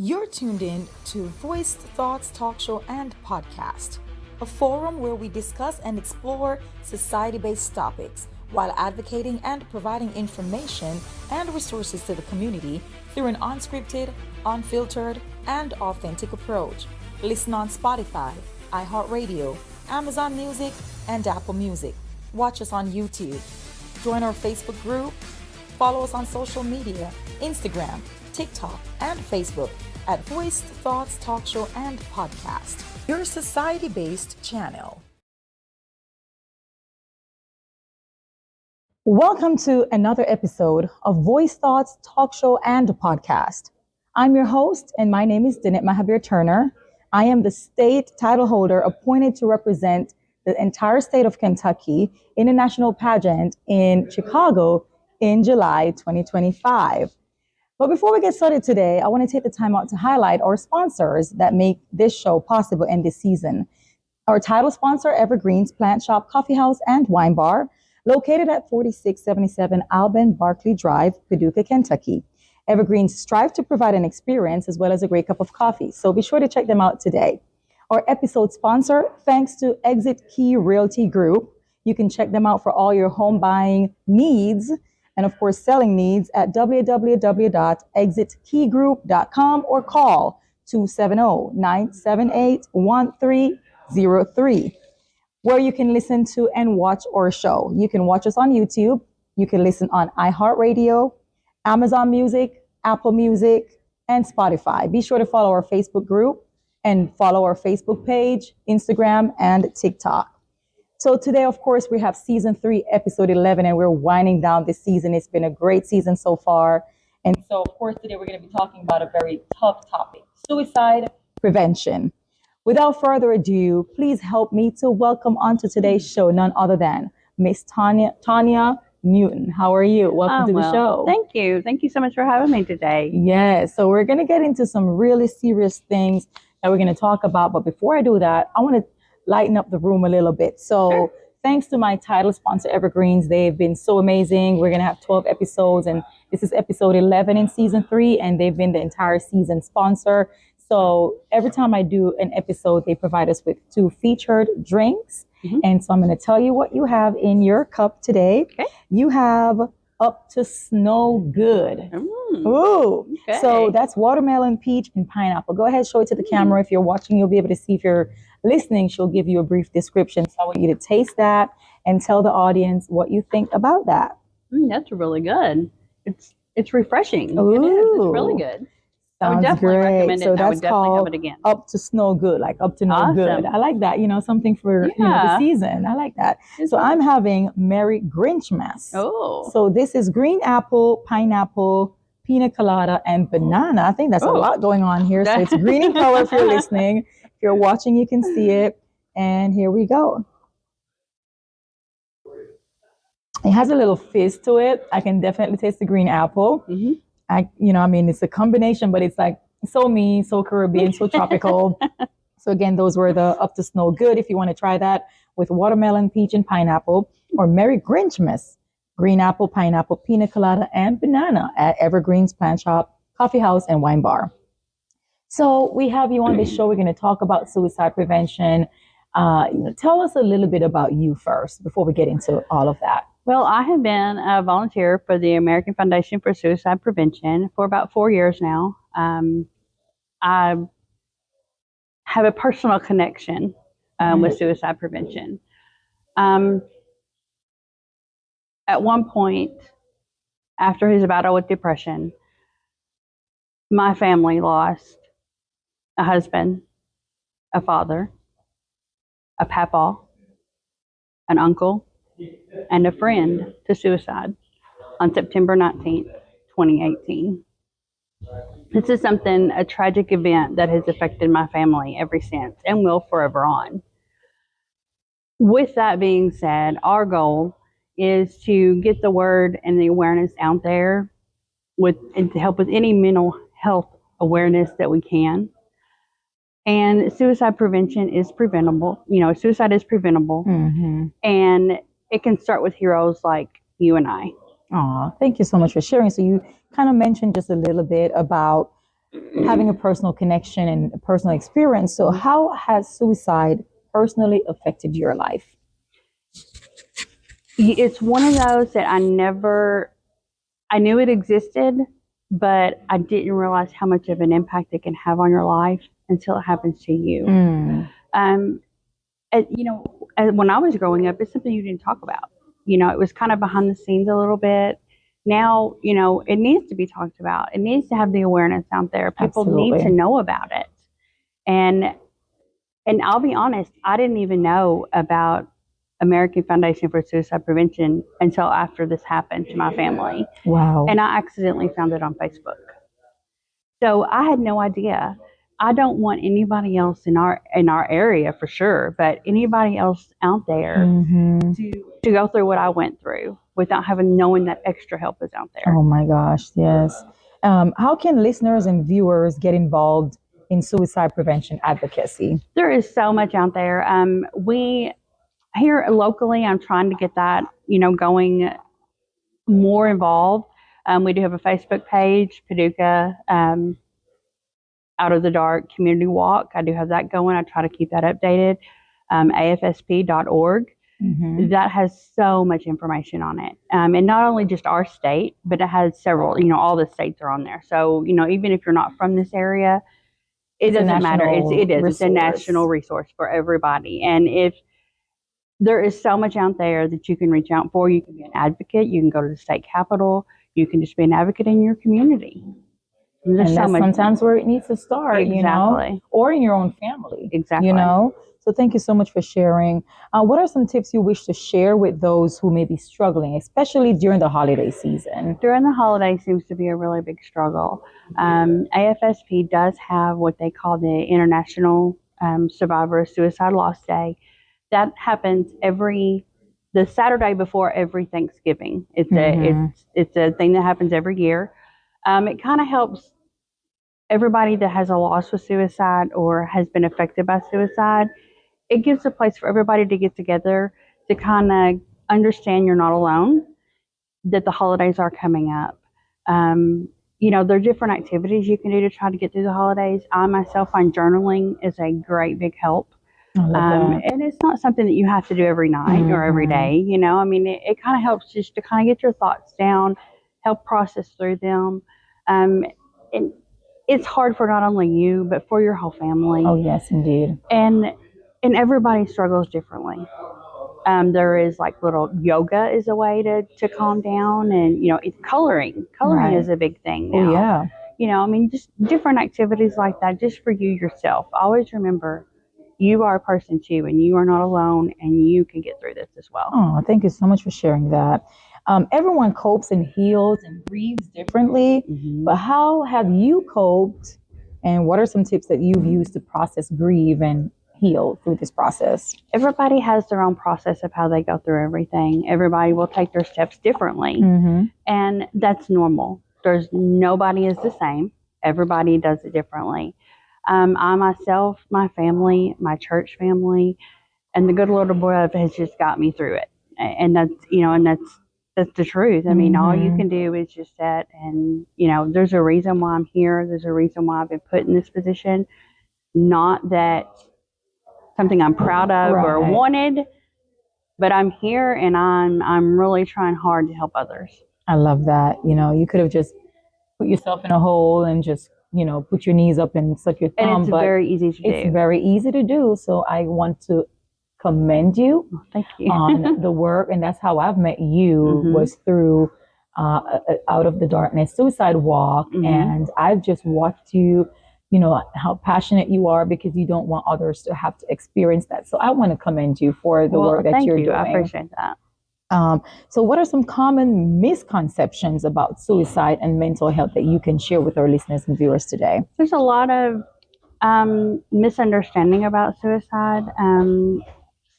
You're tuned in to Voiced Thoughts Talk Show and Podcast, a forum where we discuss and explore society-based topics while advocating and providing information and resources to the community through an unscripted, unfiltered, and authentic approach. Listen on Spotify, iHeartRadio, Amazon Music, and Apple Music. Watch us on YouTube. Join our Facebook group. Follow us on social media, Instagram, TikTok, and Facebook at Voiced Thoughts Talk Show and Podcast, your society-based channel. Welcome to another episode of Voice Thoughts Talk Show and Podcast. I'm your host, and my name is Danette Mahabeer-Turner. I am the state title holder appointed to represent the entire state of Kentucky in a national pageant in Chicago in July 2025. But before we get started today, I want to take the time out to highlight our sponsors that make this show possible in this season. Our title sponsor, Evergreen's Plant Shop, Coffee House, and Wine Bar, located at 4677 Alban Barkley Drive, Paducah, Kentucky. Evergreens strive to provide an experience as well as a great cup of coffee, so be sure to check them out today. Our episode sponsor, thanks to Exit Key Realty Group. You can check them out for all your home buying needs and, of course, selling needs at www.exitkeygroup.com or call 270-978-1303, where you can listen to and watch our show. You can watch us on YouTube. You can listen on iHeartRadio, Amazon Music, Apple Music, and Spotify. Be sure to follow our Facebook group and follow our Facebook page, Instagram, and TikTok. So today, of course, we have season 3, episode 11, and we're winding down this season. It's been a great season so far. And so, of course, today we're going to be talking about a very tough topic, suicide prevention. Without further ado, please help me to welcome onto today's show none other than Miss Tonya Newton. How are you? Welcome to the show. Thank you. Thank you so much for having me today. Yes. So we're going to get into some really serious things that we're going to talk about. But before I do that, I want to lighten up the room a little bit. So sure. Thanks to my title sponsor, Evergreens. They've been so amazing. We're going to have 12 episodes, and this is episode 11 in season 3, and they've been the entire season sponsor. So every time I do an episode, they provide us with 2 featured drinks. Mm-hmm. And so I'm going to tell you what you have in your cup today. Okay. You have Up to Snow Good. Ooh. Okay. So that's watermelon, peach, and pineapple. Go ahead, show it to the camera. If you're watching, you'll be able to see. If you're listening, she'll give you a brief description. So I want you to taste that and tell the audience what you think about that. That's really good. It's refreshing. Ooh. It is. It's really good. Sounds I would definitely great. recommend it. So I that's would definitely have called it again. Up to Snow Good, like up to no Awesome. good. I like that. Something for the season. I like that. So I'm having Merry Grinchmas. Oh. So this is green apple, pineapple, pina colada, and banana. I think that's a lot going on here. So it's green in color if you're listening. If you're watching, you can see it. And here we go. It has a little fizz to it. I can definitely taste the green apple. Mm-hmm. It's a combination, but it's like so me, so Caribbean, so tropical. So again, those were the Up to Snow Good. If you want to try that with watermelon, peach, and pineapple, or Merry Grinchmas, green apple, pineapple, pina colada, and banana at Evergreen's Plant Shop, Coffee House, and Wine Bar. So we have you on this show. We're going to talk about suicide prevention. Tell us a little bit about you first before we get into all of that. Well, I have been a volunteer for the American Foundation for Suicide Prevention for about 4 years now. I have a personal connection with suicide prevention. At one point, after his battle with depression, my family lost a husband, a father, a papa, an uncle, and a friend to suicide on September 19th, 2018. This is a tragic event that has affected my family ever since and will forever on. With that being said, our goal is to get the word and the awareness out there and to help with any mental health awareness that we can. And suicide prevention is preventable. Suicide is preventable. Mm-hmm. And it can start with heroes like you and I. Thank you so much for sharing. So you kind of mentioned just a little bit about having a personal connection and a personal experience. So how has suicide personally affected your life? It's one of those that I knew it existed, but I didn't realize how much of an impact it can have on your life until it happens to you. Um, when I was growing up, it's something you didn't talk about. It was kind of behind the scenes a little bit. Now, it needs to be talked about. It needs to have the awareness out there. People Absolutely. need to know about it. And I'll be honest, I didn't even know about American Foundation for Suicide Prevention until after this happened to my family. Wow. And I accidentally found it on Facebook. So I had no idea. I don't want anybody else in our area for sure, but anybody else out there to go through what I went through without knowing that extra help is out there. Oh my gosh, yes. How can listeners and viewers get involved in suicide prevention advocacy? There is so much out there. We here locally, I'm trying to get that, going more involved. We do have a Facebook page, Paducah Out of the Dark Community Walk. I do have that going. I try to keep that updated. AFSP.org. That has so much information on it. And not only just our state, but it has several, all the states are on there. So, even if you're not from this area, it doesn't matter. It's a national resource for everybody. And if there is so much out there that you can reach out for, you can be an advocate, you can go to the state capitol, you can just be an advocate in your community. And that's sometimes where it needs to start, exactly. Or in your own family. Exactly. So thank you so much for sharing. What are some tips you wish to share with those who may be struggling, especially during the holiday season? During the holiday seems to be a really big struggle. AFSP does have what they call the International Survivor of Suicide Loss Day. That happens the Saturday before every Thanksgiving. It's a thing that happens every year. It kind of helps everybody that has a loss with suicide or has been affected by suicide. It gives a place for everybody to get together to kind of understand you're not alone, that the holidays are coming up. There are different activities you can do to try to get through the holidays. I myself find journaling is a great big help. And it's not something that you have to do every night or every day. It kind of helps just to kind of get your thoughts down, help process through them. And it's hard for not only you, but for your whole family. Oh, yes, indeed. And everybody struggles differently. There is like little yoga is a way to calm down, and it's coloring. Coloring is a big thing now. Oh, yeah. Just different activities like that, just for you yourself. Always remember, you are a person too, and you are not alone, and you can get through this as well. Oh, thank you so much for sharing that. Everyone copes and heals and grieves differently, but how have you coped, and what are some tips that you've used to process, grieve, and heal through this process? Everybody has their own process of how they go through everything. Everybody will take their steps differently, and that's normal. Nobody is the same. Everybody does it differently. I myself, my family, my church family, and the good Lord above has just got me through it. And that's the truth. All you can do is just sit and, there's a reason why I'm here. There's a reason why I've been put in this position. Not that something I'm proud of or wanted, but I'm here and I'm really trying hard to help others. I love that. You could have just put yourself in a hole and just put your knees up and suck your thumb. And it's very easy to do. It's very easy to do. So I want to commend you, thank you, on the work. And that's how I've met you, was through Out of the Darkness Suicide Walk. And I've just watched you, how passionate you are, because you don't want others to have to experience that. So I want to commend you for the work that you're doing. I appreciate that. So what are some common misconceptions about suicide and mental health that you can share with our listeners and viewers today? There's a lot of misunderstanding about suicide.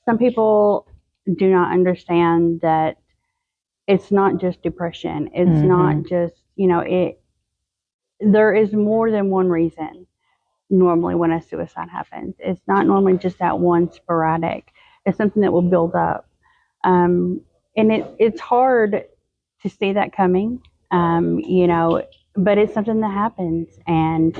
Some people do not understand that it's not just depression. It's not just, there is more than one reason normally when a suicide happens. It's not normally just that one sporadic. It's something that will build up. And it's hard to see that coming. but it's something that happens, and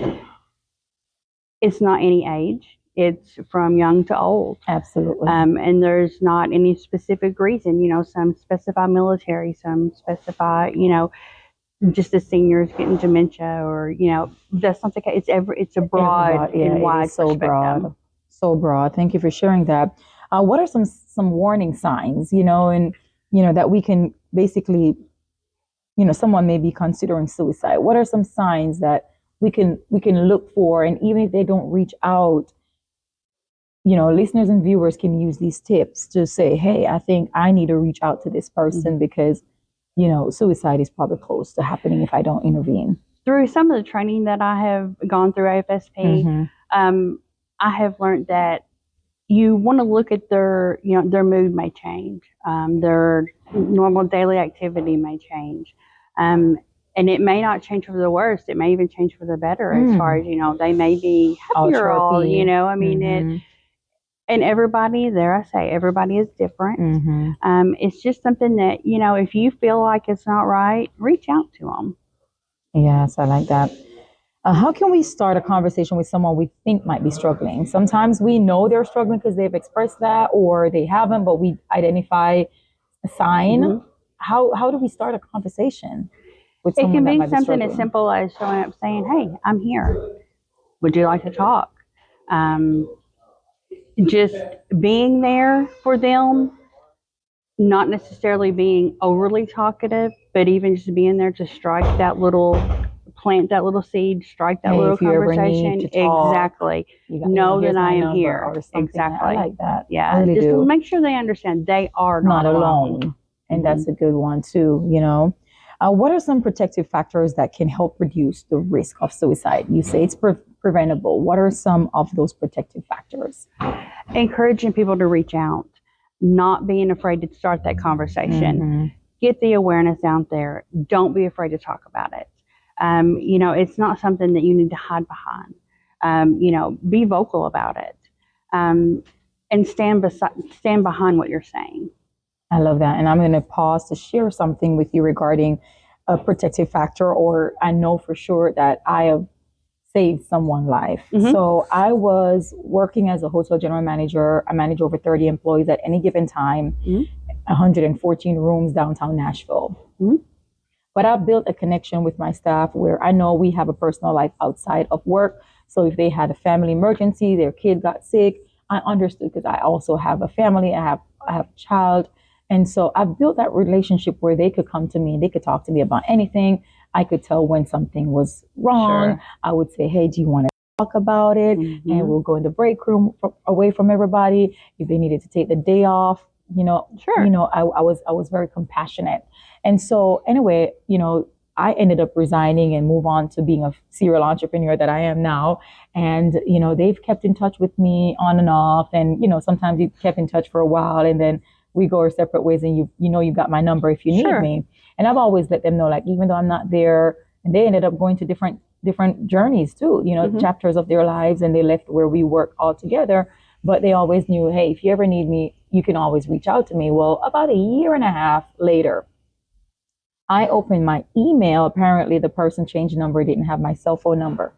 it's not any age. It's from young to old. Absolutely. And there's not any specific reason. Some specify military, some specify, just the seniors getting dementia, or that's not the case. It's a broad and wide so spectrum. broad. Thank you for sharing that. What are some warning signs, and that we can basically, someone may be considering suicide? What are some signs that we can look for, and even if they don't reach out, listeners and viewers can use these tips to say, hey, I think I need to reach out to this person because suicide is probably close to happening if I don't intervene. Through some of the training that I have gone through AFSP, I have learned that you want to look at their mood may change, their normal daily activity may change, and it may not change for the worse. It may even change for the better, as far as they may be happier. And everybody, everybody is different. It's just something that, if you feel like it's not right, reach out to them. Yes, I like that. How can we start a conversation with someone we think might be struggling? Sometimes we know they're struggling because they've expressed that, or they haven't, but we identify a sign. How do we start a conversation with someone? It can be something as simple as showing up saying, hey, I'm here. Would you like to talk? Just being there for them, not necessarily being overly talkative, but even just being there to plant that little seed, strike that little conversation. Exactly. Know that I am here. Exactly. I like that. Yeah. I really just do. Make sure they understand they are not alone. And that's a good one too, What are some protective factors that can help reduce the risk of suicide? You say it's preventable. What are some of those protective factors? Encouraging people to reach out, not being afraid to start that conversation. Get the awareness out there. Don't be afraid to talk about it. It's not something that you need to hide behind. Be vocal about it, and stand behind what you're saying. I love that. And I'm going to pause to share something with you regarding a protective factor, or I know for sure that I have saved someone's life. So I was working as a hotel general manager. I manage over 30 employees at any given time, 114 rooms downtown Nashville. But I built a connection with my staff where I know we have a personal life outside of work. So if they had a family emergency, their kid got sick, I understood, because I also have a family. I have a child. And so I built that relationship where they could come to me and they could talk to me about anything. I could tell when something was wrong. Sure. I would say, hey, do you want to talk about it? And we'll go in the break room away from everybody. If they needed to take the day off, I was very compassionate. And so anyway, I ended up resigning and move on to being a serial entrepreneur that I am now. And, they've kept in touch with me on and off. And, sometimes you kept in touch for a while and then we go our separate ways, and you got my number if you need me. And I've always let them know, like, even though I'm not there, and they ended up going to different journeys too, chapters of their lives, and they left where we work all together. But they always knew, hey, if you ever need me, you can always reach out to me. Well, about a year and a half later, I opened my email. Apparently the person changed number, didn't have my cell phone number.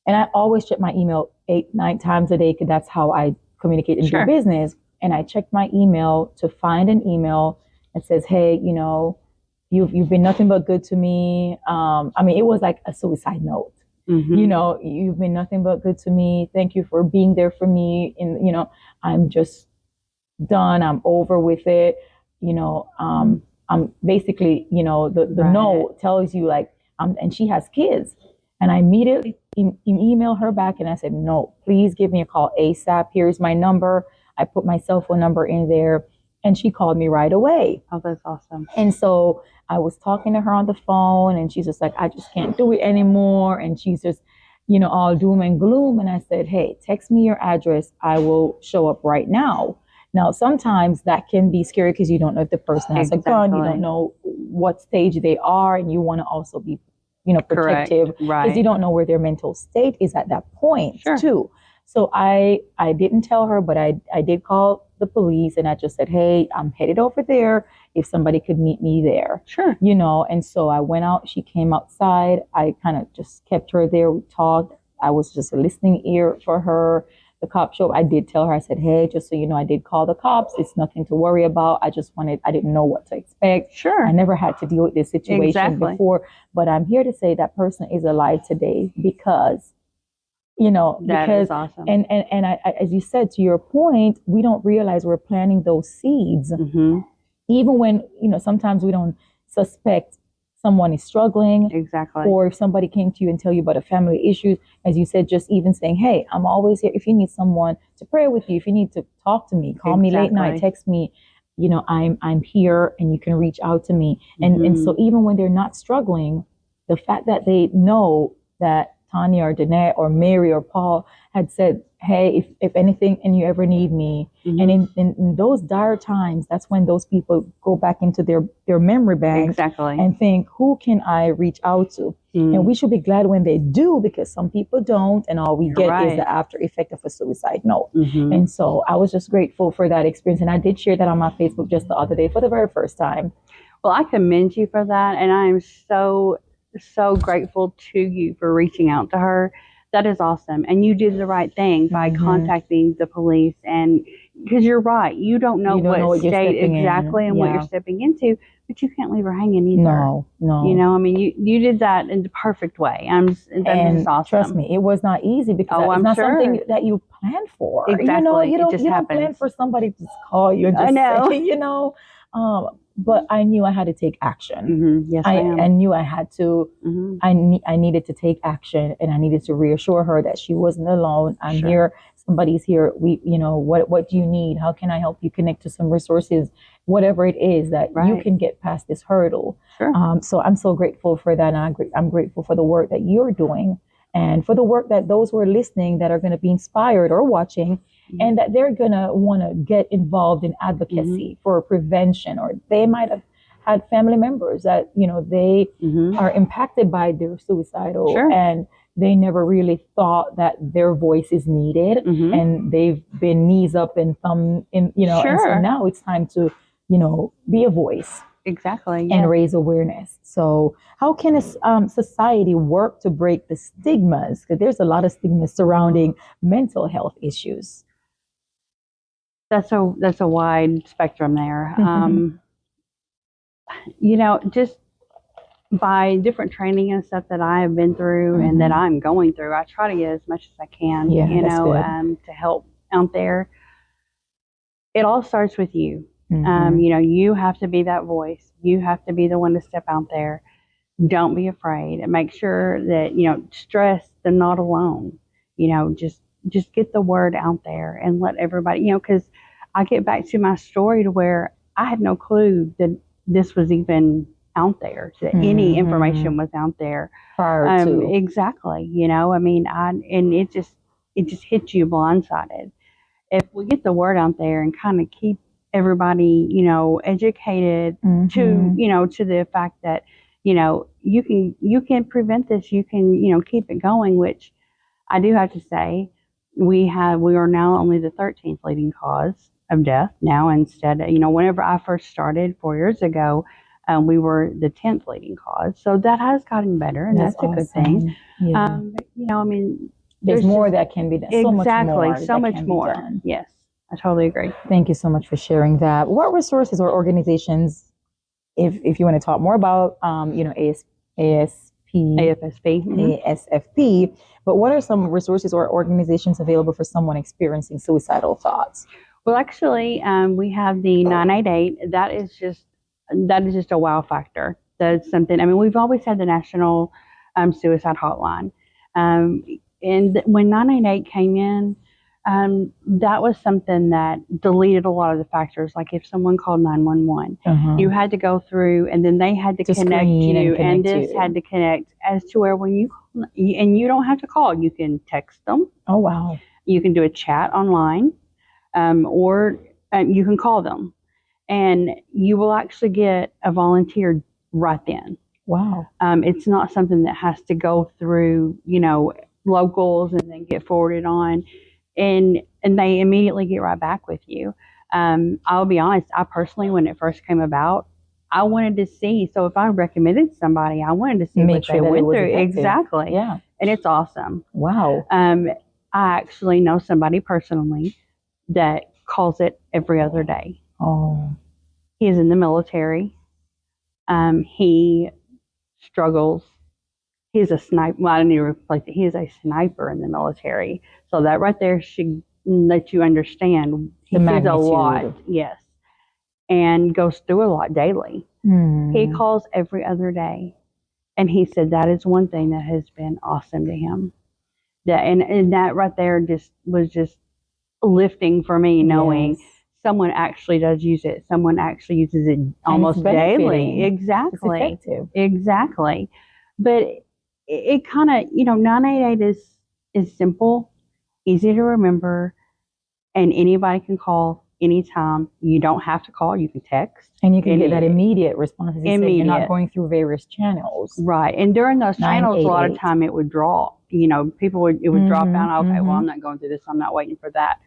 And I always check my email 8-9 times a day, because that's how I communicate and do business. And I checked my email to find an email that says, hey, you've been nothing but good to me. It was like a suicide note. You've been nothing but good to me. Thank you for being there for me. And, I'm just done. I'm over with it. I'm basically, the note tells you, like, and she has kids. And I immediately email her back and I said, no, please give me a call ASAP. Here's my number. I put my cell phone number in there, and she called me right away. Oh, that's awesome. And so I was talking to her on the phone, and she's just like, I just can't do it anymore. And she's just, all doom and gloom. And I said, hey, text me your address. I will show up right now. Now, sometimes that can be scary because you don't know if the person has a gun. You don't know what stage they are, and you want to also be, protective, because you don't know where their mental state is at that point too. So I didn't tell her, but I did call the police, and I just said, hey, I'm headed over there. If somebody could meet me there. Sure. And so I went out, she came outside. I kind of just kept her there. We talked. I was just a listening ear for her. The cop showed. I did tell her, I said, hey, just so you know, I did call the cops. It's nothing to worry about. I didn't know what to expect. Sure. I never had to deal with this situation before, but I'm here to say that person is alive today because, That is awesome. And I, as you said, to your point, we don't realize we're planting those seeds. Mm-hmm. Even when, sometimes we don't suspect someone is struggling. Exactly. Or if somebody came to you and tell you about a family issue, as you said, just even saying, hey, I'm always here. If you need someone to pray with you, if you need to talk to me, call me late night, text me, I'm here and you can reach out to me. And so even when they're not struggling, the fact that they know that Tonya or Danette or Mary or Paul had said, hey, if anything and you ever need me. And in those dire times, that's when those people go back into their memory bank and think, who can I reach out to? And we should be glad when they do, because some people don't, and all we get is the after effect of a suicide note. And so I was just grateful for that experience. And I did share that on my Facebook just the other day for the very first time. Well, I commend you for that. And I am so grateful to you for reaching out to her. That is awesome. And you did the right thing by contacting the police. And because you're right, you don't know what state exactly and what you're stepping into, but you can't leave her hanging either. No. I mean, you did that in the perfect way. That is awesome. Trust me, it was not easy because it's not something that you plan for. Exactly. You don't plan for somebody to call you and just say, but I knew I had to take action. Yes, I knew I had to. I needed to take action, and I needed to reassure her that she wasn't alone. I'm here. Somebody's here. What do you need? How can I help you connect to some resources? Whatever it is that you can get past this hurdle. So I'm so grateful for that. And I'm grateful for the work that you're doing, and for the work that those who are listening that are going to be inspired or watching, and that they're going to want to get involved in advocacy for prevention, or they might have had family members that, they are impacted by their suicidal and they never really thought that their voice is needed, and they've been knees up and thumb in, and so now it's time to, be a voice. Exactly. And raise awareness. So how can a society work to break the stigmas? Because there's a lot of stigmas surrounding mental health issues. That's a wide spectrum there. Just by different training and stuff that I have been through and that I'm going through, I try to get as much as I can, to help out there. It all starts with you. You have to be that voice. You have to be the one to step out there. Don't be afraid, and make sure that, stress they're not alone. Just get the word out there and let everybody, because I get back to my story to where I had no clue that this was even out there, that any information was out there prior to. Exactly. It just hits you blindsided. If we get the word out there and kind of keep everybody, educated to the fact that, you can prevent this, you can, keep it going, which I do have to say, we are now only the 13th leading cause of death now, instead of, whenever I first started 4 years ago, we were the 10th leading cause. So that has gotten better, and that's a good thing. Yeah. There's more that can be done. Exactly. So much more. Yes, I totally agree. Thank you so much for sharing that. What resources or organizations, if you want to talk more about, ASFP, but what are some resources or organizations available for someone experiencing suicidal thoughts? Well, actually, we have the 988. That is just a wow factor. That's something. I mean, we've always had the National Suicide Hotline, and when 988 came in, that was something that deleted a lot of the factors. Like if someone called 911, you had to go through, and then they had to connect you, and this had to connect as to where when you don't have to call, you can text them. Oh wow! You can do a chat online, or you can call them, and you will actually get a volunteer right then. Wow! It's not something that has to go through, locals and then get forwarded on. and they immediately get right back with you. I'll be honest, I personally, when it first came about, I wanted to see. So if I recommended somebody, I wanted to see Make what sure they that it went was through. effective. Exactly. Yeah. And it's awesome. Wow. I actually know somebody personally that calls it every other day. Oh. He is in the military. He struggles. He's a sniper. Well, I need to replace it. He is a sniper in the military. So that right there should let you understand. He The sees a lot. magnitude. Yes. And goes through a lot daily. Hmm. He calls every other day. And he said that is one thing that has been awesome to him. That and that right there was just lifting for me, knowing Yes. someone actually does use it. Someone actually uses it And almost it's benefiting. daily. It's Exactly. effective. Exactly. But it kind of, 988 is simple, easy to remember, and anybody can call anytime. You don't have to call. You can text. And you can get that immediate response. As you said, you're not Immediate. going through various channels. Right. And during those channels, a lot of 988. time it would drop. People would, it would drop Mhm, out. Okay, well, mhm. I'm not going through this. I'm not waiting for that.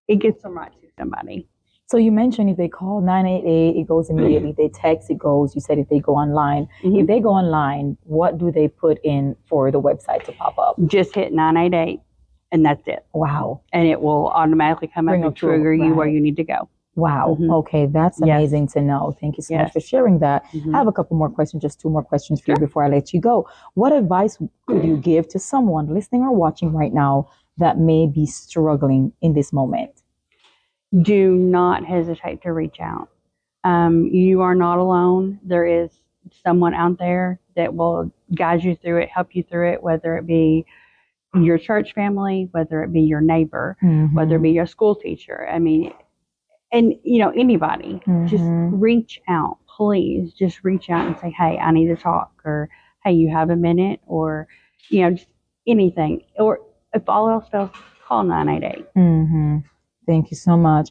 It gets them right to somebody. So you mentioned if they call 988, it goes immediately. If they text, it goes. You said if they go online. Mhm. If they go online, what do they put in for the website to pop up? Just hit 988 and that's it. Wow. And it will automatically come up Bring and up to a- trigger you where right. you need to go. Wow. Mhm. Okay, that's Yes. amazing to know. Thank you so much Yes. for sharing that. Mhm. I have a couple more questions, just two more questions for you Sure. before I let you go. What advice could you give to someone listening or watching right now that may be struggling in this moment? Do not hesitate to reach out. You are not alone. There is someone out there that will guide you through it, help you through it, whether it be your church family, whether it be your neighbor, whether it be your school teacher. I mean, and anybody, just reach out, please. Just reach out and say, hey, I need to talk, or hey, you have a minute, or just anything. Or if all else fails, call 988. Thank you so much.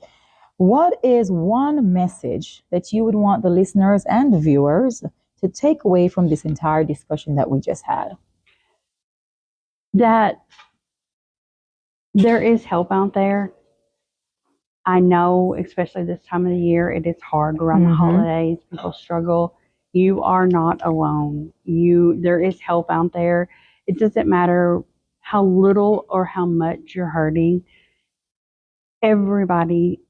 What is one message that you would want the listeners and the viewers to take away from this entire discussion that we just had? That there is help out there. I know, especially this time of the year, it is hard around the holidays. People struggle. You are not alone. There is help out there. It doesn't matter how little or how much you're hurting. Everybody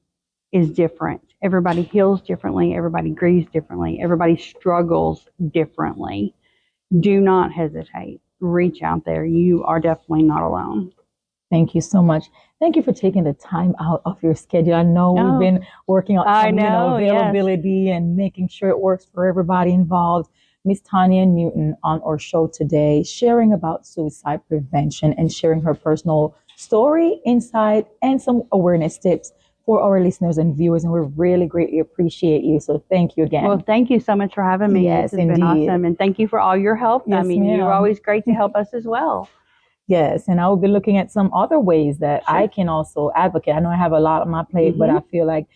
is different. Everybody heals differently. Everybody grieves differently. Everybody struggles differently. Do not hesitate. Reach out there. You are definitely not alone. Thank you so much. Thank you for taking the time out of your schedule. I know we've been working on some, availability and making sure it works for everybody involved. Miss Tonya Newton on our show today, sharing about suicide prevention and sharing her personal story, insight, and some awareness tips for our listeners and viewers. And we really greatly appreciate you. So thank you again. Well, thank you so much for having me. Yes, this has been awesome. And thank you for all your help. Yes, you're ma'am. always great to help us as well. Yes, and I will be looking at some other ways that I can also advocate. I know I have a lot on my plate, but I feel like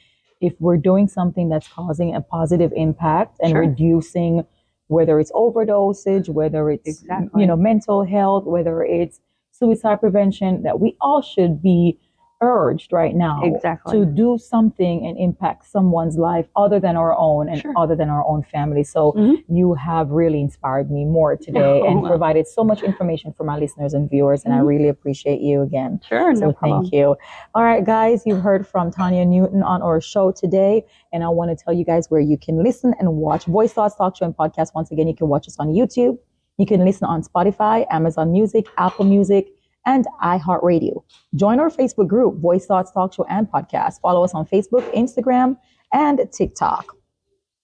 if we're doing something that's causing a positive impact and reducing, whether it's overdosage, whether it's mental health, whether it's suicide prevention, that we all should be urged right now to do something and impact someone's life other than our own and other than our own family. So you have really inspired me more today and provided so much information for my listeners and viewers, and I really appreciate you again. Sure, so thank you. All right, guys, you've heard from Tonya Newton on our show today, and I want to tell you guys where you can listen and watch Voice Thoughts Talk Show and Podcast. Once again, you can watch us on YouTube. You can listen on Spotify, Amazon Music, Apple Music, and iHeartRadio. Join our Facebook group, Voice Thoughts Talk Show and Podcast. Follow us on Facebook, Instagram, and TikTok.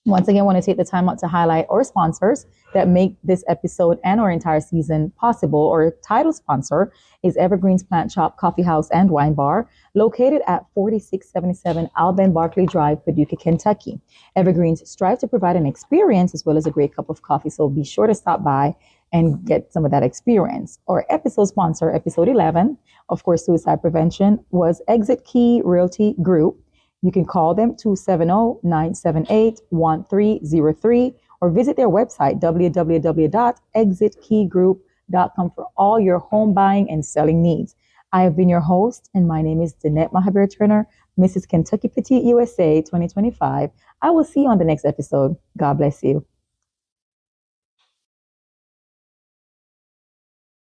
Once again, I want to take the time out to highlight our sponsors that make this episode and our entire season possible. Our title sponsor is Evergreen's Plant Shop, Coffee House, and Wine Bar, located at 4677 Alben Barkley Drive, Paducah, Kentucky. Evergreens strive to provide an experience as well as a great cup of coffee, so be sure to stop by and get some of that experience. Our episode sponsor, episode 11, of course, suicide prevention, was Exit Key Realty Group. You can call them 270-978-1303 or visit their website, www.exitkeygroup.com, for all your home buying and selling needs. I have been your host, and my name is Danette Mahabeer-Turner, Mrs. Kentucky Petite USA 2025. I will see you on the next episode. God bless you.